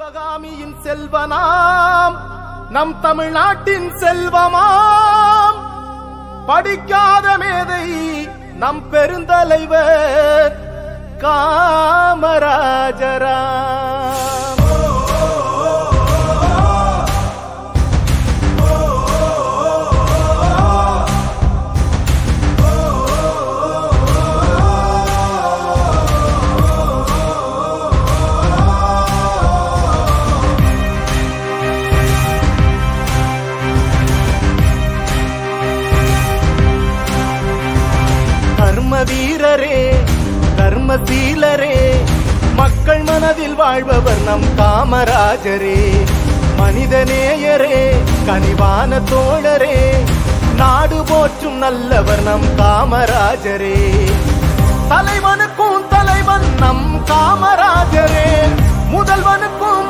சிவகாமியின் செல்வனாம் நம் தமிழ்நாட்டின் செல்வமாம் படிக்காத மேதை நம் பெருந்தலைவர் காமராஜராம். கர்ம வீரரே கர்மசீலரே மக்கள் மனதில் வாழ்பவர் நம் காமராஜரே. மனிதநேயரே கனிவான தோழரே நாடு போற்றும் நல்லவர் நம் காமராஜரே. தலைவனுக்கும் தலைவன் நம் காமராஜரே முதல்வனுக்கும்